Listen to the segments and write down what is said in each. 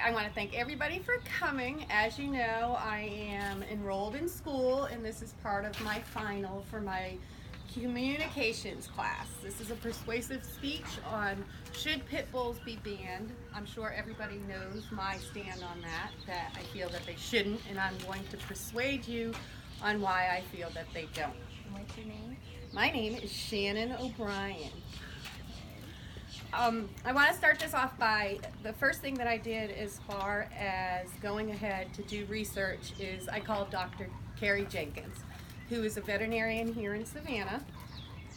I want to thank everybody for coming. As you know, I am enrolled in school, and this is part of my final for my communications class. This is a persuasive speech on should pit bulls be banned. I'm sure everybody knows my stand on that I feel that they shouldn't, and I'm going to persuade you on why I feel that they don't. What's your name? My name is Shannon O'Brien. I want to start this off by the first thing that I did as far as going ahead to do research is I called Dr. Carrie Jenkins, who is a veterinarian here in Savannah,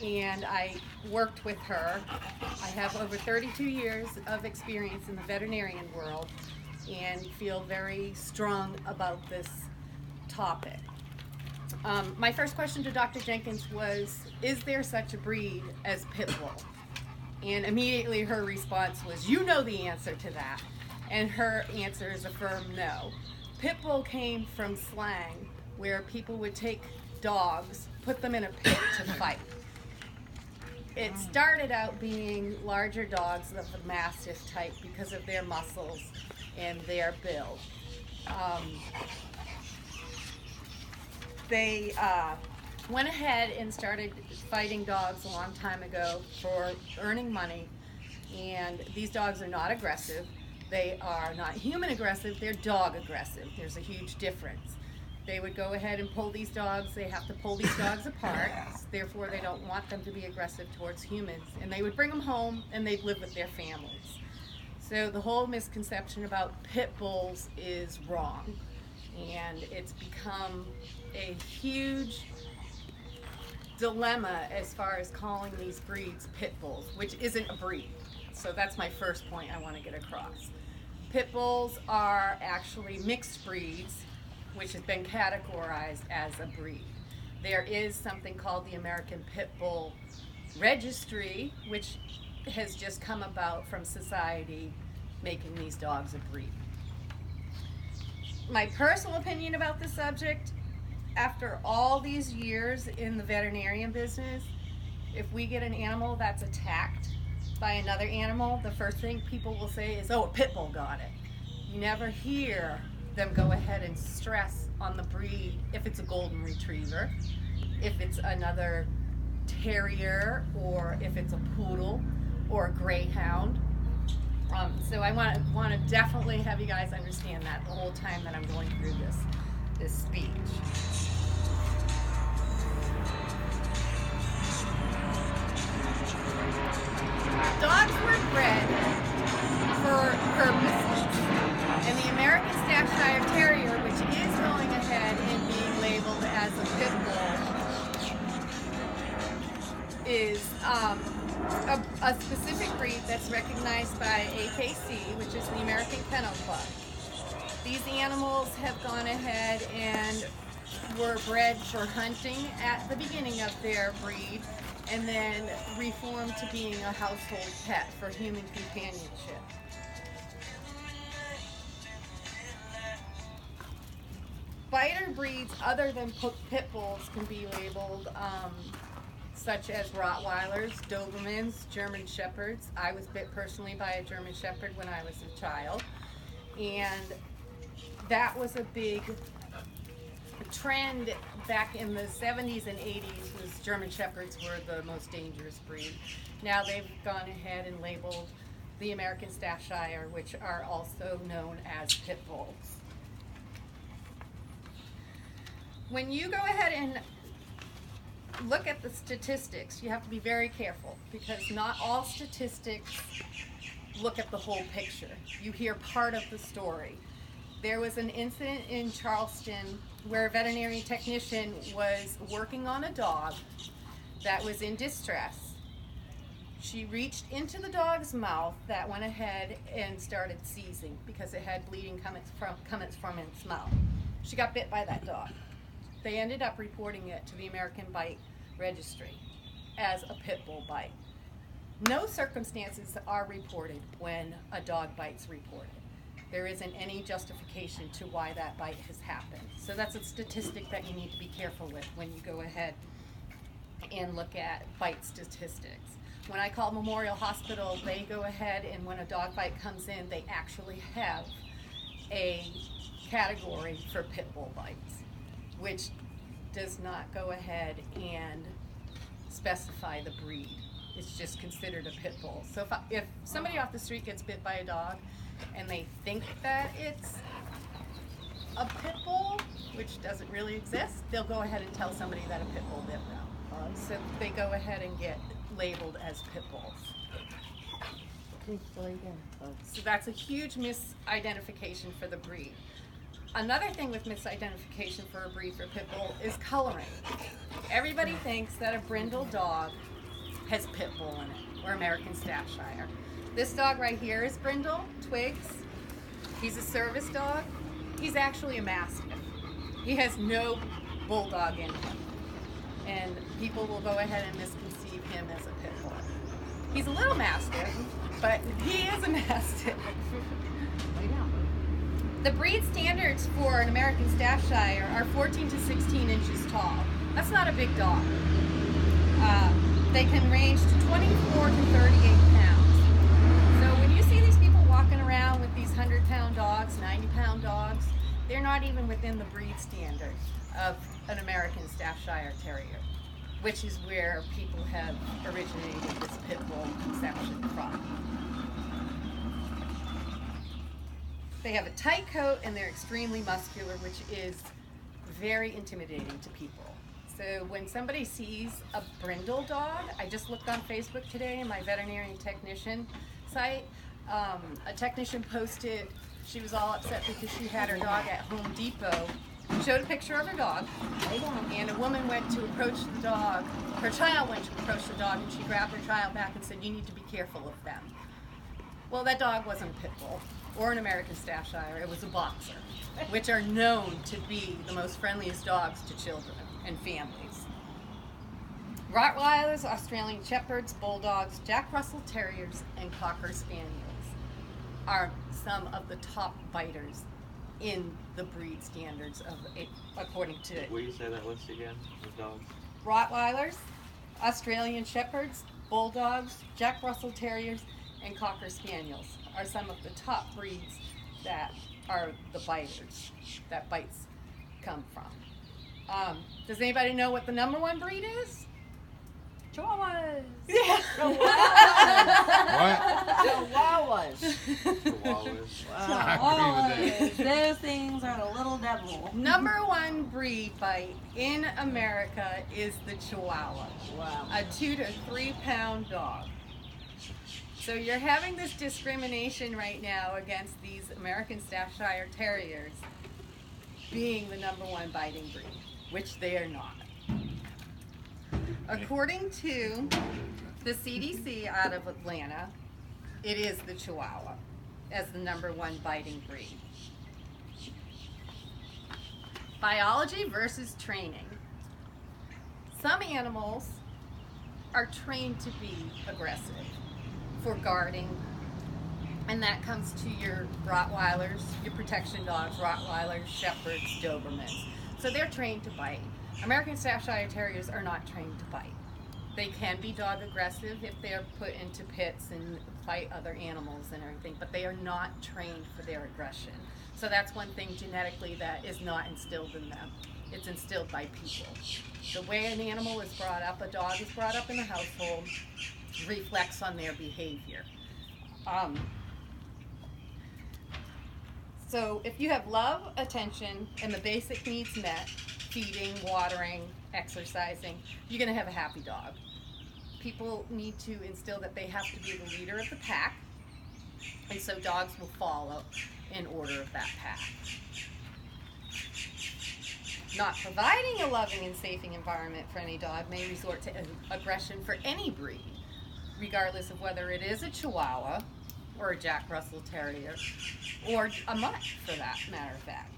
and I worked with her. I have over 32 years of experience in the veterinarian world and feel very strong about this topic. My first question to Dr. Jenkins was, is there such a breed as pit bull? And immediately her response was, you know the answer to that. And her answer is a firm no. Pit bull came from slang where people would take dogs, put them in a pit to fight. It started out being larger dogs of the Mastiff type because of their muscles and their build. They went ahead and started fighting dogs a long time ago for earning money, and these dogs are not aggressive. They are not human aggressive, they're dog aggressive. There's a huge difference. They would go ahead and pull these dogs, they have to pull these dogs apart, therefore they don't want them to be aggressive towards humans, and they would bring them home and they'd live with their families. So the whole misconception about pit bulls is wrong, and it's become a huge dilemma as far as calling these breeds pit bulls, which isn't a breed. So that's my first point I want to get across. Pit bulls are actually mixed breeds, which has been categorized as a breed. There is something called the American Pit Bull Registry, which has just come about from society making these dogs a breed. My personal opinion about the subject, after all these years in the veterinarian business, if we get an animal that's attacked by another animal, the first thing people will say is, oh, a pit bull got it. You never hear them go ahead and stress on the breed, if it's a golden retriever, if it's another terrier, or if it's a poodle or a greyhound. So I want to definitely have you guys understand that the whole time that I'm going through this speech. Dogs were bred for purposes, and the American Staffordshire Terrier, which is going ahead and being labeled as a pit bull, is a specific breed that's recognized by AKC, which is the American Kennel Club. These animals have gone ahead and were bred for hunting at the beginning of their breed, and then reformed to being a household pet for human companionship. Biter breeds other than pit bulls can be labeled such as Rottweilers, Dobermans, German Shepherds. I was bit personally by a German Shepherd when I was a child, and that was a big trend back in the 70s and 80s. Was German Shepherds were the most dangerous breed. Now they've gone ahead and labeled the American Staffordshire, which are also known as pit bulls. When you go ahead and look at the statistics, you have to be very careful, because not all statistics look at the whole picture. You hear part of the story. There was an incident in Charleston where a veterinary technician was working on a dog that was in distress. She reached into the dog's mouth that went ahead and started seizing because it had bleeding coming from its mouth. She got bit by that dog. They ended up reporting it to the American Bite Registry as a pit bull bite. No circumstances are reported when a dog bite's reported. There isn't any justification to why that bite has happened. So that's a statistic that you need to be careful with when you go ahead and look at bite statistics. When I call Memorial Hospital, they go ahead and when a dog bite comes in, they actually have a category for pit bull bites, which does not go ahead and specify the breed. It's just considered a pit bull. So if somebody off the street gets bit by a dog and they think that it's a pit bull, which doesn't really exist, they'll go ahead and tell somebody that a pit bull bit them. So they go ahead and get labeled as pit bulls. So that's a huge misidentification for the breed. Another thing with misidentification for a breed for pit bull is coloring. Everybody thinks that a brindle dog has pit bull in it, or American Staffordshire. This dog right here is brindle, Twigs. He's a service dog. He's actually a mastiff. He has no bulldog in him. And people will go ahead and misconceive him as a pit bull. He's a little mastiff, but he is a mastiff. The breed standards for an American Staffordshire are 14 to 16 inches tall. That's not a big dog. They can range to 24 to 38 pounds. So when you see these people walking around with these 100-pound dogs, 90-pound dogs, they're not even within the breed standard of an American Staffordshire Terrier, which is where people have originated this pit bull conception from. They have a tight coat and they're extremely muscular, which is very intimidating to people. So when somebody sees a brindle dog, I just looked on Facebook today in my veterinarian technician site, a technician posted, she was all upset because she had her dog at Home Depot, showed a picture of her dog, and a woman went to approach the dog, her child went to approach the dog, and she grabbed her child back and said, "You need to be careful of them." Well, that dog wasn't a pit bull or an American Staffordshire, it was a boxer, which are known to be the most friendliest dogs to children and families. Rottweilers, Australian Shepherds, Bulldogs, Jack Russell Terriers, and Cocker Spaniels are some of the top biters in the breed standards of it, according to Will you say that list again of dogs? Rottweilers, Australian Shepherds, Bulldogs, Jack Russell Terriers, and Cocker Spaniels are some of the top breeds that are the biters, that bites come from. Does anybody know what the number one breed is? Chihuahuas. Yeah. Chihuahuas. Chihuahuas. Wow. Those things are the little devil. Number one breed bite in America is the Chihuahua. Wow. A 2 to 3 pound dog. So you're having this discrimination right now against these American Staffordshire Terriers being the number one biting breed, which they are not. According to the CDC out of Atlanta, it is the Chihuahua as the number one biting breed. Biology versus training. Some animals are trained to be aggressive for guarding, and that comes to your Rottweilers, your protection dogs, Rottweilers, Shepherds, Dobermans. So they're trained to bite. American Staffordshire Terriers are not trained to bite. They can be dog aggressive if they're put into pits and fight other animals and everything, but they are not trained for their aggression. So that's one thing genetically that is not instilled in them. It's instilled by people. The way an animal is brought up, a dog is brought up in a household, reflects on their behavior. So if you have love, attention, and the basic needs met, feeding, watering, exercising, you're going to have a happy dog. People need to instill that they have to be the leader of the pack, and so dogs will follow in order of that pack. Not providing a loving and safe environment for any dog may resort to aggression for any breed, regardless of whether it is a Chihuahua or a Jack Russell Terrier or a mutt, for that matter of fact.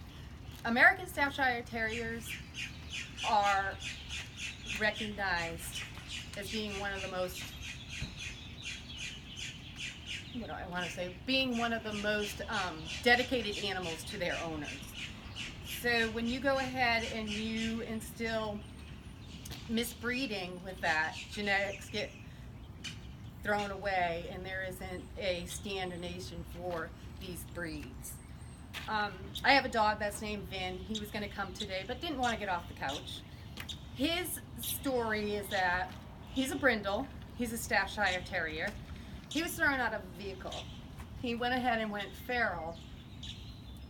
American Staffordshire Terriers are recognized as being one of the most, being one of the most dedicated animals to their owners. So when you go ahead and you instill misbreeding with that, genetics get thrown away and there isn't a standardization for these breeds. I have a dog that's named Vin. He was going to come today, but didn't want to get off the couch. His story is that he's a brindle. He's a Staffordshire Terrier. He was thrown out of a vehicle. He went ahead and went feral,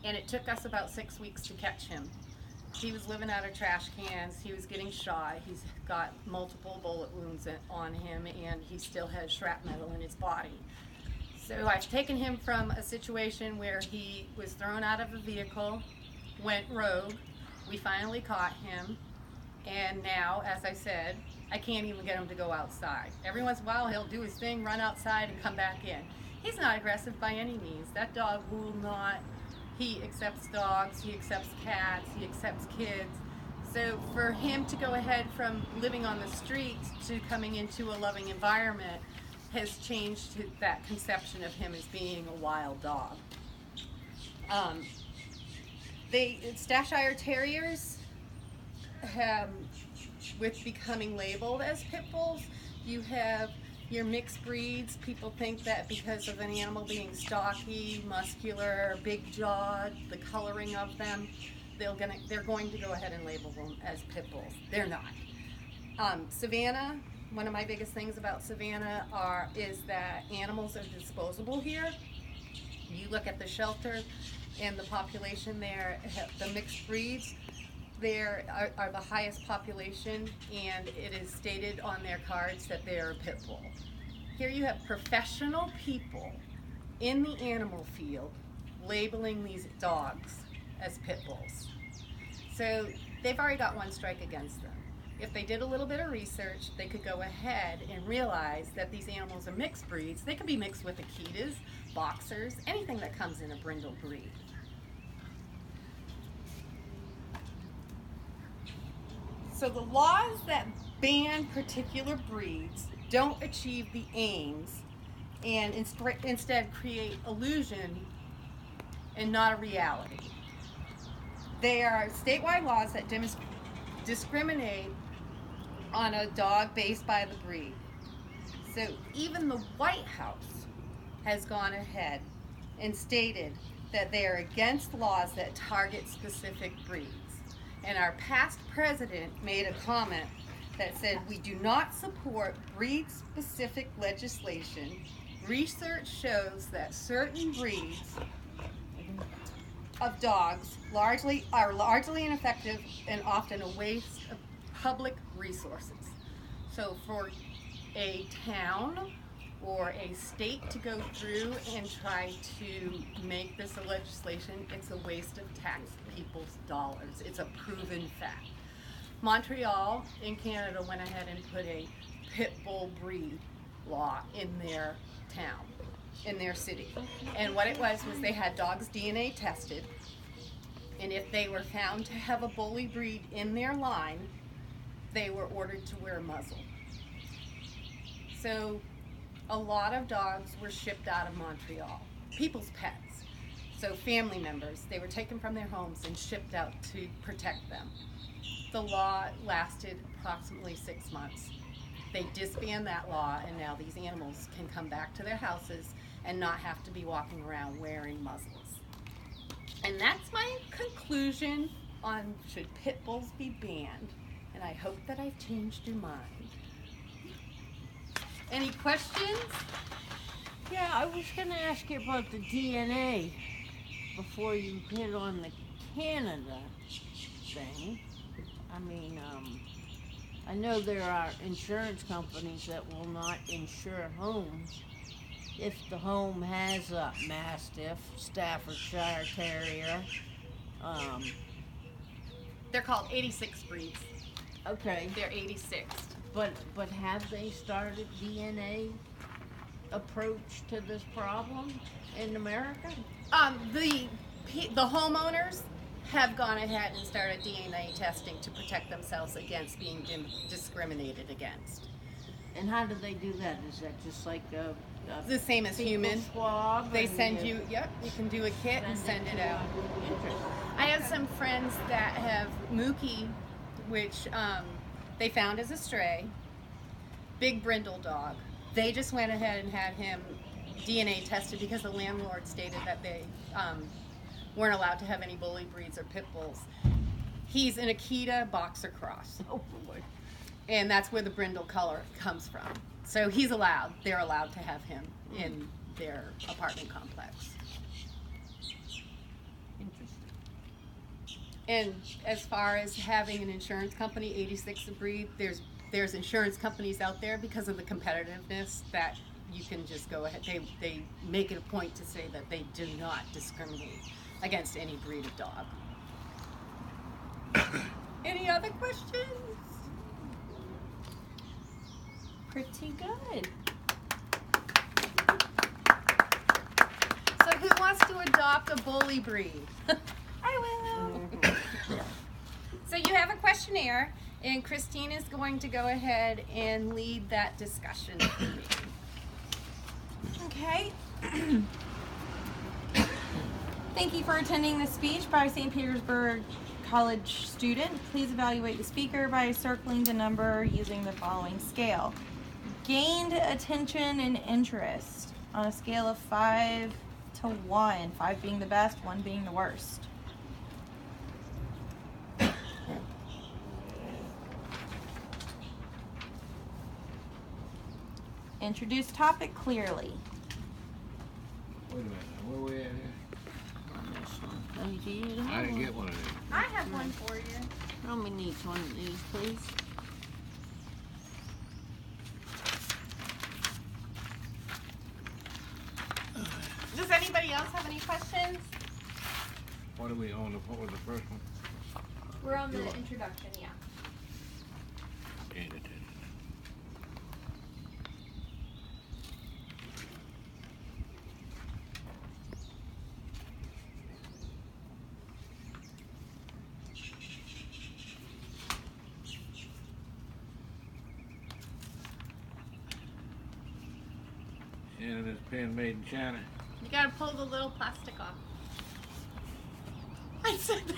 and it took us about 6 weeks to catch him. He was living out of trash cans. He was getting shot. He's got multiple bullet wounds on him, and he still has shrapnel in his body. So I've taken him from a situation where he was thrown out of a vehicle, went rogue. We finally caught him, and now, as I said, I can't even get him to go outside. Every once in a while, he'll do his thing, run outside, and come back in. He's not aggressive by any means. That dog will not. He accepts dogs, he accepts cats, he accepts kids. So for him to go ahead from living on the streets to coming into a loving environment has changed that conception of him as being a wild dog. Staffordshire Terriers have, with becoming labeled as pit bulls, you have your mixed breeds. People think that because of an animal being stocky, muscular, big jawed, the coloring of them, they're going to go ahead and label them as pit bulls. They're not. Savannah, one of my biggest things about Savannah is that animals are disposable here. You look at the shelter and the population there, the mixed breeds, there are the highest population, and it is stated on their cards that they are a pit bull. Here you have professional people in the animal field labeling these dogs as pit bulls. So they've already got one strike against them. If they did a little bit of research, they could go ahead and realize that these animals are mixed breeds. They could be mixed with Akitas, boxers, anything that comes in a brindle breed. So the laws that ban particular breeds don't achieve the aims and instead create illusion and not a reality. They are statewide laws that discriminate on a dog based by the breed. So even the White House has gone ahead and stated that they are against laws that target specific breeds. And our past president made a comment that said, "We do not support breed-specific legislation. Research shows that certain breeds of dogs are largely ineffective and often a waste of public resources." So for a town or a state to go through and try to make this a legislation, it's a waste of tax people's dollars. It's a proven fact. Montreal in Canada went ahead and put a pit bull breed law in their town, in their city. And what it was they had dogs DNA tested, and if they were found to have a bully breed in their line, they were ordered to wear a muzzle. So a lot of dogs were shipped out of Montreal, people's pets. So family members, they were taken from their homes and shipped out to protect them. The law lasted approximately 6 months. They disbanded that law, and now these animals can come back to their houses and not have to be walking around wearing muzzles. And that's my conclusion on should pit bulls be banned, and I hope that I've changed your mind. Any questions? Yeah, I was going to ask you about the DNA before you hit on the Canada thing. I mean, I know there are insurance companies that will not insure homes if the home has a Mastiff, Staffordshire Terrier. They're called 86 breeds. Okay. They're 86. But have they started DNA approach to this problem in America? The homeowners have gone ahead and started DNA testing to protect themselves against being discriminated against. And how do they do that? Is that just like a The same as fecal human. swab? They and send you can do a kit and send it out. Interesting. I have some friends that have Mookie, which they found as a stray, big brindle dog. They just went ahead and had him DNA tested because the landlord stated that they weren't allowed to have any bully breeds or pit bulls. He's an Akita boxer cross. Oh boy. And that's where the brindle color comes from. So he's allowed. They're allowed to have him in their apartment complex. Interesting. And as far as having an insurance company, 86 a breed, there's insurance companies out there because of the competitiveness that you can just go ahead. They make it a point to say that they do not discriminate against any breed of dog. Any other questions? Pretty good. So who wants to adopt a bully breed? I will. So you have a questionnaire, and Christine is going to go ahead and lead that discussion for me. Okay. Thank you for attending this speech by St. Petersburg College student. Please evaluate the speaker by circling the number using the following scale. Gained attention and interest on a scale of 5 to 1, 5 being the best, 1 being the worst. Introduce topic clearly. Wait a minute, where we at here? Oh, you did? I didn't get one of these. I have one for you. Throw me each one of these, please. Does anybody else have any questions? What are we on, what was the first one? We're on the You're on. introduction, yeah. Gained attention. Shannon, this pen made in China. You gotta pull the little plastic off. I said that.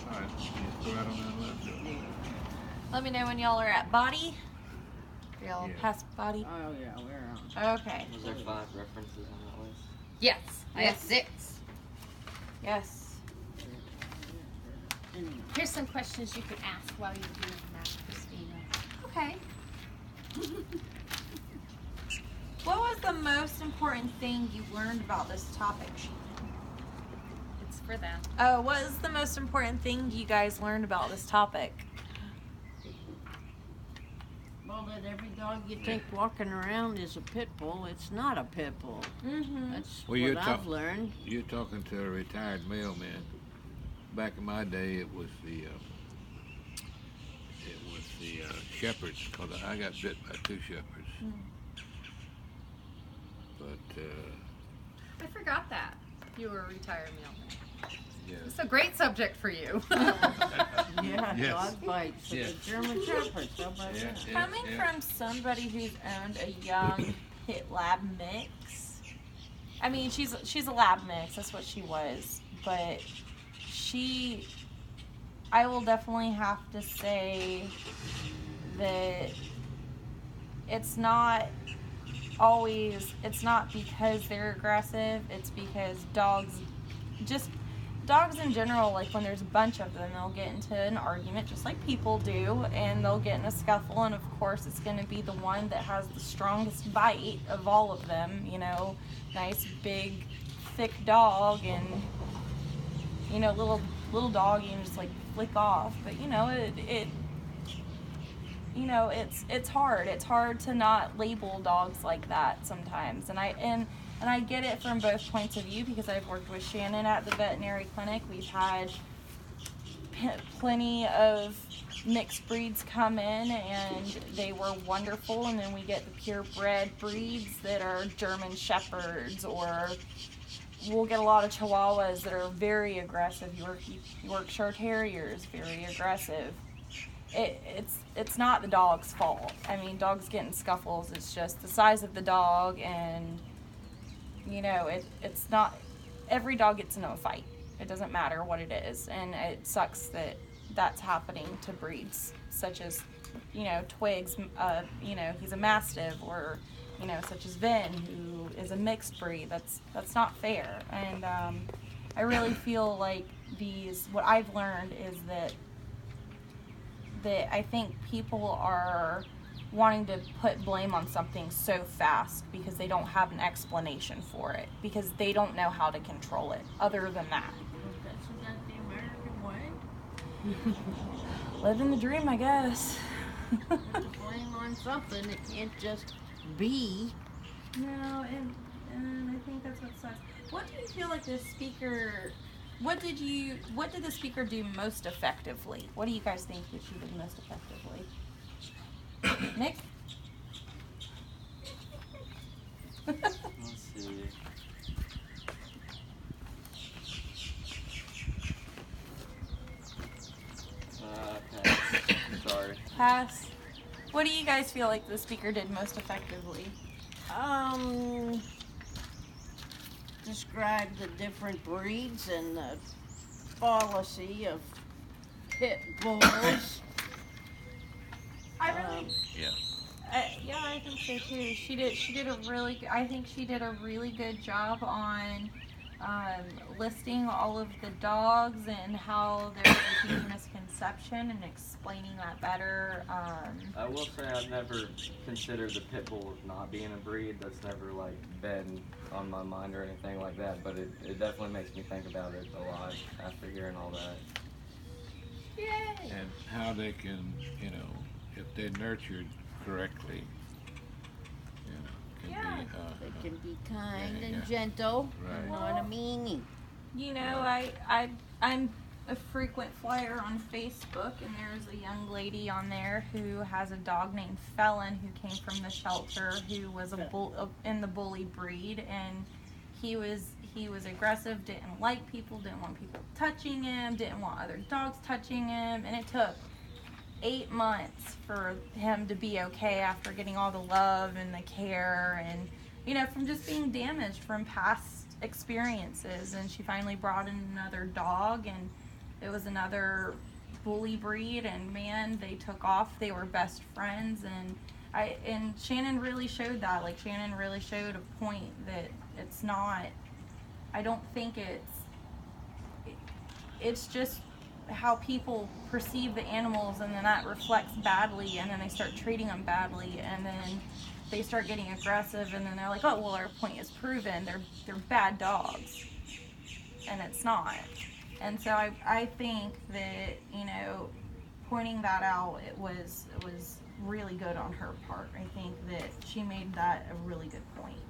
All right, you just go right on that left. Let me know when y'all are at body. Y'all Yeah. past body. Oh, yeah, we're on. Okay. Was there 5 references on that list? Yes, I have Yes. 6. Yes. Here's some questions you can ask while you're doing that, Christina. Okay. What was the most important thing you learned about this topic? It's for them. Oh, what is the most important thing you guys learned about this topic? Well, that every dog you take walking around is a pit bull. It's not a pit bull. Mm-hmm. That's Well, you're what I've learned. You're talking to a retired mailman. Back in my day, it was the shepherds, because I got bit by 2 shepherds. But I forgot that. You were a retired mailman. yeah, It's a great subject for you. Yeah, Yes. dog bites. So Yes. the German Shepherds, how about Yeah, that? yeah. Coming from somebody who's owned a young pit lab mix, I mean, she's a lab mix. That's what she was. But I will definitely have to say that it's not because they're aggressive. It's because dogs in general, like when there's a bunch of them, they'll get into an argument just like people do, and they'll get in a scuffle, and of course it's going to be the one that has the strongest bite of all of them, you know, nice big thick dog, and you know, little dog you can just like flick off, but you know, it's hard to not label dogs like that sometimes, and I get it from both points of view, because I've worked with Shannon at the veterinary clinic. We've had plenty of mixed breeds come in, and they were wonderful, and then we get the purebred breeds that are German Shepherds, or we'll get a lot of Chihuahuas that are very aggressive. Yorkshire Terriers, very aggressive. It's not the dog's fault. I mean, dogs get in scuffles. It's just the size of the dog, and you know, it's not every dog gets into a fight. It doesn't matter what it is, and it sucks that that's happening to breeds such as, you know, Twigs, you know, he's a Mastiff, or, you know, such as Vin, who is a mixed breed. That's not fair. And I really feel like what I've learned is that I think people are wanting to put blame on something so fast because they don't have an explanation for it, because they don't know how to control it other than that. That's not the American way. Living the dream, I guess. Put the blame on something. It can't just be. No, and I think that's what sucks. What do you feel like the speaker? What did the speaker do most effectively? What do you guys think that she did most effectively? Nick? Let's see. Okay. Sorry. Pass. What do you guys feel like the speaker did most effectively? Describe the different breeds and the policy of pit bulls. I really, Yeah. yeah, I think so too. She did a really. I think she did a really good job on listing all of the dogs and how there's a huge misconception and explaining that better. I will say I've never considered the pit bull not being a breed. That's never like been on my mind or anything like that. But it definitely makes me think about it a lot after hearing all that. Yay! And how they can, you know, if they're nurtured correctly, you know, Yeah. They can be kind Yeah, and yeah. gentle. Right. You know what I mean? You know, I'm a frequent flyer on Facebook, and there's a young lady on there who has a dog named Felon who came from the shelter, who was in the bully breed, and he was aggressive, didn't like people, didn't want people touching him, didn't want other dogs touching him, and it took 8 months for him to be okay after getting all the love and the care, and, you know, from just being damaged from past experiences. And she finally brought in another dog, and it was another bully breed, and man, they took off. They were best friends, and Shannon really showed that. Like, Shannon really showed a point that it's not, I don't think it's just how people perceive the animals, and then that reflects badly, and then they start treating them badly, and then they start getting aggressive, and then they're like, oh, well, our point is proven. They're bad dogs, and it's not. And so I think that, you know, pointing that out, it was really good on her part. I think that she made that a really good point.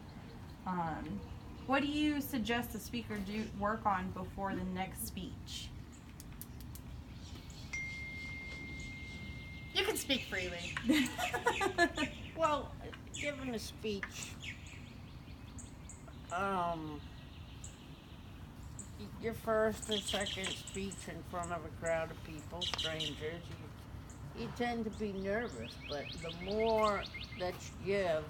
What do you suggest the speaker do work on before the next speech? You can speak freely. Well, given a speech, your first or second speech in front of a crowd of people, strangers, you tend to be nervous, but the more that you give,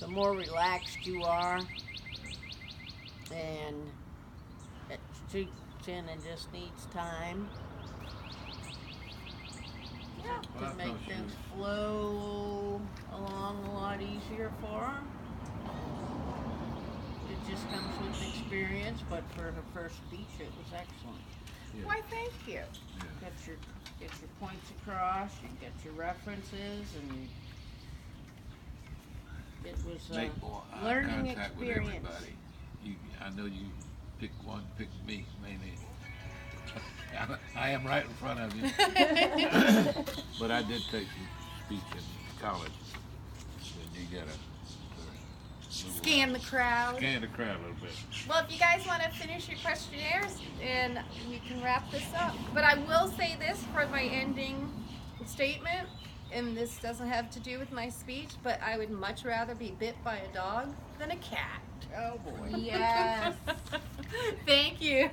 the more relaxed you are, and Shannon just needs time to make things flow along a lot easier for her. It just comes with experience, but for her first speech, it was excellent. Yeah. Why, thank you. Get your points across, you get your references, and it was Make more eye learning contact with experience. everybody. I know you pick one, pick me, maybe. I am right in front of you. But I did take some speech in college. And you gotta Scan the crowd. scan the crowd a little bit. Well, if you guys want to finish your questionnaires, and we can wrap this up. But I will say this for my ending statement, and this doesn't have to do with my speech, but I would much rather be bit by a dog than a cat. Oh boy. Yes. Thank you.